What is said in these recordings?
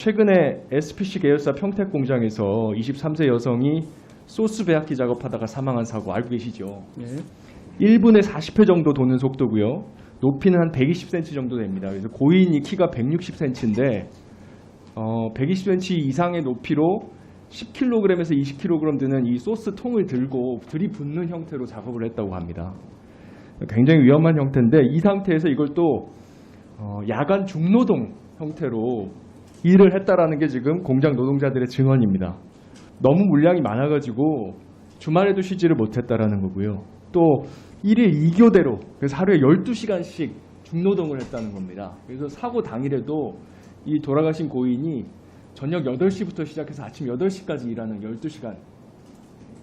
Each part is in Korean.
최근에 SPC 계열사 평택 공장에서 23세 여성이 소스 배합기 작업하다가 사망한 사고 알고 계시죠? 네. 1분에 40회 정도 도는 속도고요. 높이는 한 120cm 정도 됩니다. 그래서 고인이 키가 160cm인데 120cm 이상의 높이로 10kg에서 20kg 드는 이 소스 통을 들고 들이붓는 형태로 작업을 했다고 합니다. 굉장히 위험한 형태인데 이 상태에서 이걸 또 야간 중노동 형태로 일을 했다라는 게 지금 공장 노동자들의 증언입니다. 너무 물량이 많아가지고 주말에도 쉬지를 못했다라는 거고요. 또 1일 2교대로 그래서 하루에 12시간씩 중노동을 했다는 겁니다. 그래서 사고 당일에도 이 돌아가신 고인이 저녁 8시부터 시작해서 아침 8시까지 일하는 12시간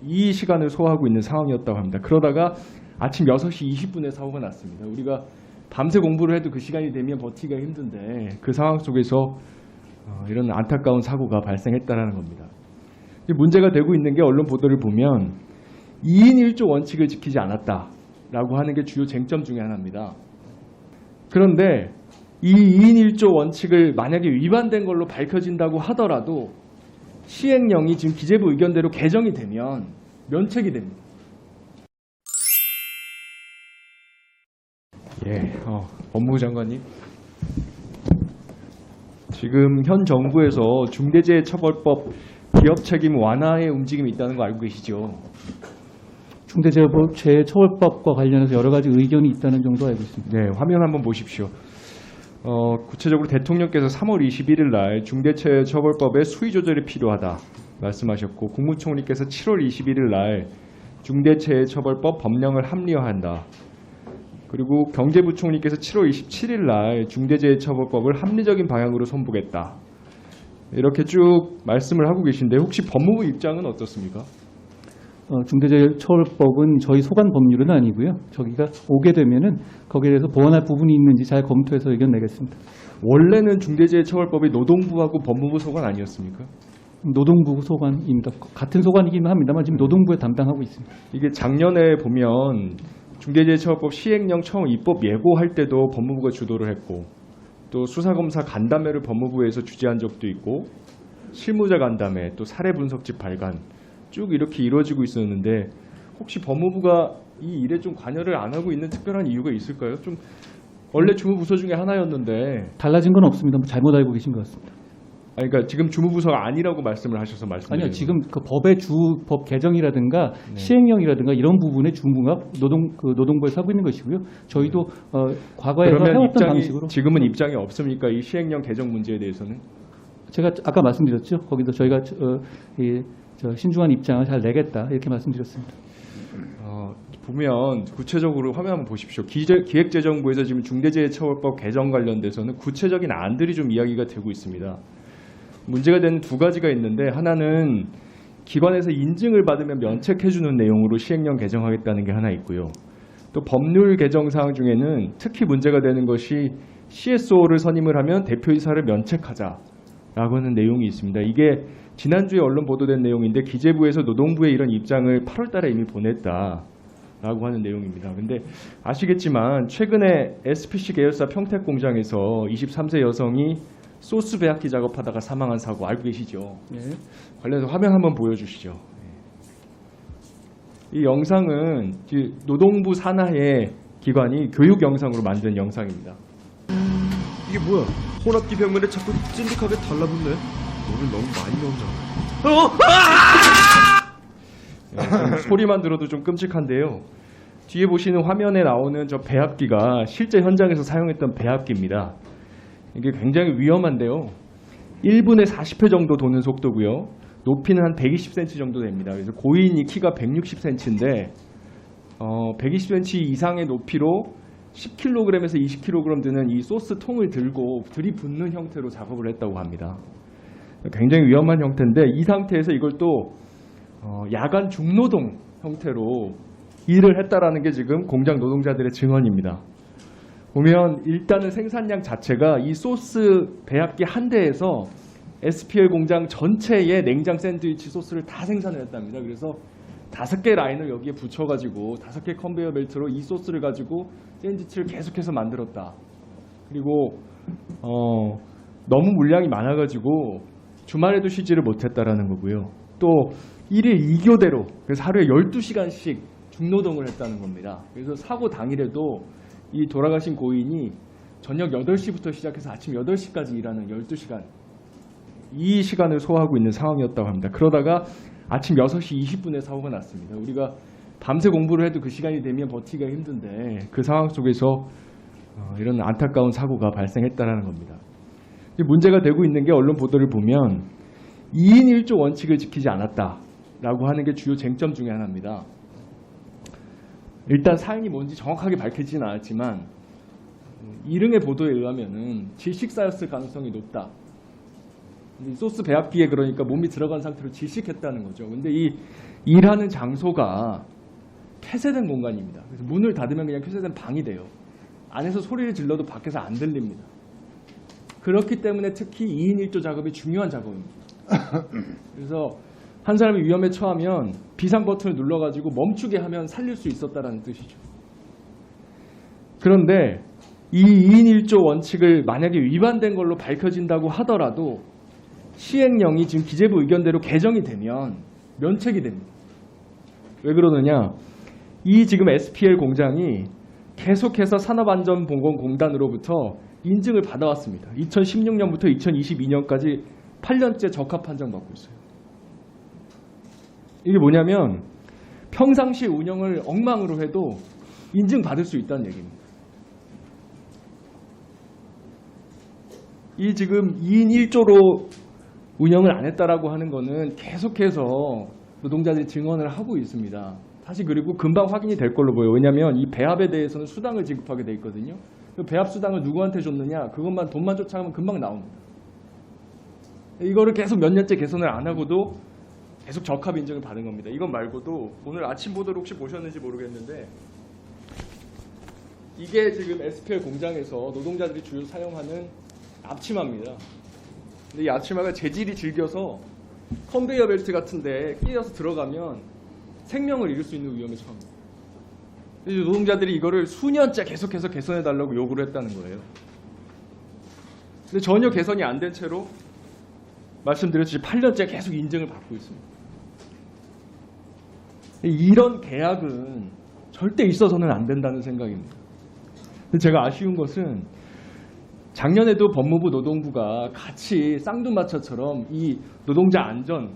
이 시간을 소화하고 있는 상황이었다고 합니다. 그러다가 아침 6시 20분에 사고가 났습니다. 우리가 밤새 공부를 해도 그 시간이 되면 버티기가 힘든데 그 상황 속에서 이런 안타까운 사고가 발생했다는 겁니다. 문제가 되고 있는 게 언론 보도를 보면 2인 1조 원칙을 지키지 않았다라고 하는 게 주요 쟁점 중에 하나입니다. 그런데 이 2인 1조 원칙을 만약에 위반된 걸로 밝혀진다고 하더라도 시행령이 지금 기재부 의견대로 개정이 되면 면책이 됩니다. 법무부 장관님. 지금 현 정부에서 중대재해처벌법 기업 책임 완화의 움직임이 있다는 거 알고 계시죠? 중대재해처벌법과 관련해서 여러 가지 의견이 있다는 정도 알고 있습니다. 네, 화면 한번 보십시오. 구체적으로 대통령께서 3월 21일 날 중대재해처벌법의 수위 조절이 필요하다 말씀하셨고 국무총리께서 7월 21일 날 중대재해처벌법 법령을 합리화한다. 그리고 경제부총리께서 7월 27일 날 중대재해처벌법을 합리적인 방향으로 선보겠다. 이렇게 쭉 말씀을 하고 계신데 혹시 법무부 입장은 어떻습니까? 중대재해처벌법은 저희 소관 법률은 아니고요. 저기가 오게 되면은 거기에 대해서 보완할 부분이 있는지 잘 검토해서 의견 내겠습니다. 원래는 중대재해처벌법이 노동부하고 법무부 소관 아니었습니까? 노동부 소관입니다. 같은 소관이긴 합니다만 지금 노동부에 담당하고 있습니다. 이게 작년에 보면 중대재해처벌법 시행령 처음 입법 예고할 때도 법무부가 주도를 했고 또 수사검사 간담회를 법무부에서 주재한 적도 있고 실무자 간담회 또 사례 분석집 발간 쭉 이렇게 이루어지고 있었는데 혹시 법무부가 이 일에 좀 관여를 안 하고 있는 특별한 이유가 있을까요? 좀 원래 주무부서 중에 하나였는데 달라진 건 없습니다. 잘못 알고 계신 것 같습니다. 그러니까 지금 주무부서가 아니라고 말씀을 하셔서 말씀드리는 아니요. 지금 그 법의 법 개정이라든가 시행령이라든가 이런 부분에 주무가 노동부에서 하고 있는 것이고요. 저희도 과거에 해왔던 방식으로 지금은 입장이 없습니까? 이 시행령 개정 문제에 대해서는? 제가 아까 말씀드렸죠. 거기서 저희가 신중한 입장을 잘 내겠다 이렇게 말씀드렸습니다. 보면 구체적으로 화면 한번 보십시오. 기획재정부에서 지금 중대재해처벌법 개정 관련돼서는 구체적인 안들이 좀 이야기가 되고 있습니다. 문제가 되는 두 가지가 있는데 하나는 기관에서 인증을 받으면 면책해주는 내용으로 시행령 개정하겠다는 게 하나 있고요. 또 법률 개정 사항 중에는 특히 문제가 되는 것이 CSO를 선임을 하면 대표이사를 면책하자라고 하는 내용이 있습니다. 이게 지난주에 언론 보도된 내용인데 기재부에서 노동부에 이런 입장을 8월 달에 이미 보냈다라고 하는 내용입니다. 근데 아시겠지만 최근에 SPC 계열사 평택 공장에서 23세 여성이 소스 배합기 작업하다가 사망한 사고 알고 계시죠? 네. 관련해서 화면 한번 보여주시죠. 이 영상은 노동부 산하의 기관이 교육 영상으로 만든 영상입니다. 이게 뭐야? 혼합기 벽면에 자꾸 찐득하게 달라붙네. 너는 너무 많이 나온다. 소리만 들어도 좀 끔찍한데요. 뒤에 보시는 화면에 나오는 저 배합기가 실제 현장에서 사용했던 배합기입니다. 이게 굉장히 위험한데요. 1분에 40회 정도 도는 속도고요. 높이는 한 120cm 정도 됩니다. 그래서 고인이 키가 160cm인데 120cm 이상의 높이로 10kg에서 20kg 드는 이 소스 통을 들고 들이붓는 형태로 작업을 했다고 합니다. 굉장히 위험한 형태인데 이 상태에서 이걸 또 야간 중노동 형태로 일을 했다라는 게 지금 공장 노동자들의 증언입니다. 보면 일단은 생산량 자체가 이 소스 배합기 한 대에서 SPL 공장 전체의 냉장 샌드위치 소스를 다 생산을 했답니다. 그래서 5개 라인을 여기에 붙여가지고 5개 컨베이어 벨트로 이 소스를 가지고 샌드위치를 계속해서 만들었다. 그리고 너무 물량이 많아가지고 주말에도 쉬지를 못했다라는 거고요. 또 1일 2교대로 그래서 하루에 12시간씩 중노동을 했다는 겁니다. 그래서 사고 당일에도 이 돌아가신 고인이 저녁 8시부터 시작해서 아침 8시까지 일하는 12시간 이 시간을 소화하고 있는 상황이었다고 합니다. 그러다가 아침 6시 20분에 사고가 났습니다. 우리가 밤새 공부를 해도 그 시간이 되면 버티기가 힘든데 그 상황 속에서 이런 안타까운 사고가 발생했다는 겁니다. 문제가 되고 있는 게 언론 보도를 보면 2인 1조 원칙을 지키지 않았다라고 하는 게 주요 쟁점 중에 하나입니다. 일단 사연이 뭔지 정확하게 밝혀지지는 않았지만 이릉의 보도에 의하면은 질식사였을 가능성이 높다. 소스 배합기에 그러니까 몸이 들어간 상태로 질식했다는 거죠. 근데 이 일하는 장소가 폐쇄된 공간입니다. 그래서 문을 닫으면 그냥 폐쇄된 방이 돼요. 안에서 소리를 질러도 밖에서 안 들립니다. 그렇기 때문에 특히 2인 1조 작업이 중요한 작업입니다. 그래서 한 사람이 위험에 처하면 비상 버튼을 눌러가지고 멈추게 하면 살릴 수 있었다는 뜻이죠. 그런데 이 2인 1조 원칙을 만약에 위반된 걸로 밝혀진다고 하더라도 시행령이 지금 기재부 의견대로 개정이 되면 면책이 됩니다. 왜 그러느냐? 이 지금 SPL 공장이 계속해서 산업안전보건공단으로부터 인증을 받아왔습니다. 2016년부터 2022년까지 8년째 적합 판정 받고 있어요. 이게 뭐냐면 평상시 운영을 엉망으로 해도 인증받을 수 있다는 얘기입니다. 이 지금 2인 1조로 운영을 안 했다라고 하는 거는 계속해서 노동자들이 증언을 하고 있습니다. 사실 그리고 금방 확인이 될 걸로 보여요. 왜냐하면 이 배합에 대해서는 수당을 지급하게 돼 있거든요. 그 배합 수당을 누구한테 줬느냐 그것만 돈만 쫓아가면 금방 나옵니다. 이거를 계속 몇 년째 개선을 안 하고도 계속 적합 인증을 받은 겁니다. 이것 말고도 오늘 아침 보도를 혹시 보셨는지 모르겠는데 이게 지금 SPL 공장에서 노동자들이 주로 사용하는 앞치마입니다. 근데 이 앞치마가 재질이 질겨서 컨베이어 벨트 같은데 끼어서 들어가면 생명을 잃을 수 있는 위험에 처합니다. 노동자들이 이거를 수년째 계속해서 개선해달라고 요구를 했다는 거예요. 근데 전혀 개선이 안 된 채로 말씀드렸듯이 8년째 계속 인증을 받고 있습니다. 이런 계약은 절대 있어서는 안 된다는 생각입니다. 근데 제가 아쉬운 것은 작년에도 법무부 노동부가 같이 쌍두마차처럼 이 노동자 안전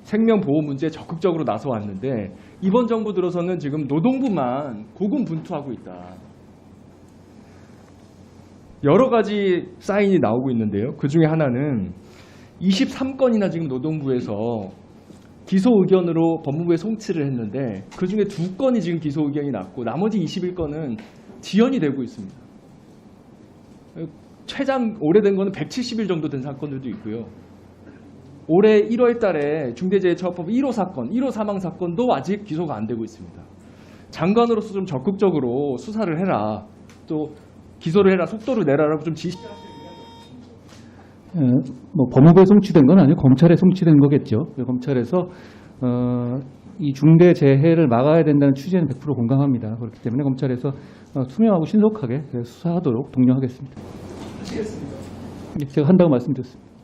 생명보호 문제에 적극적으로 나서왔는데 이번 정부 들어서는 지금 노동부만 고군분투하고 있다. 여러 가지 사인이 나오고 있는데요. 그중에 하나는 23건이나 지금 노동부에서 기소 의견으로 법무부에 송치를 했는데 그중에 2건이 지금 기소 의견이 났고 나머지 21건은 지연이 되고 있습니다. 최장 오래된 거는 170일 정도 된 사건들도 있고요. 올해 1월 달에 중대재해처벌법 1호 사건, 1호 사망 사건도 아직 기소가 안 되고 있습니다. 장관으로서 좀 적극적으로 수사를 해라. 또 기소를 해라. 속도를 내라라고 좀 지시하시는 뭐 법무부에 송치된 건 아니고 검찰에 송치된 거겠죠. 검찰에서 이 중대재해를 막아야 된다는 취지에는 100% 공감합니다. 그렇기 때문에 검찰에서 투명하고 신속하게 수사하도록 독려하겠습니다. 하시겠습니다. 제가 한다고 말씀드렸습니다.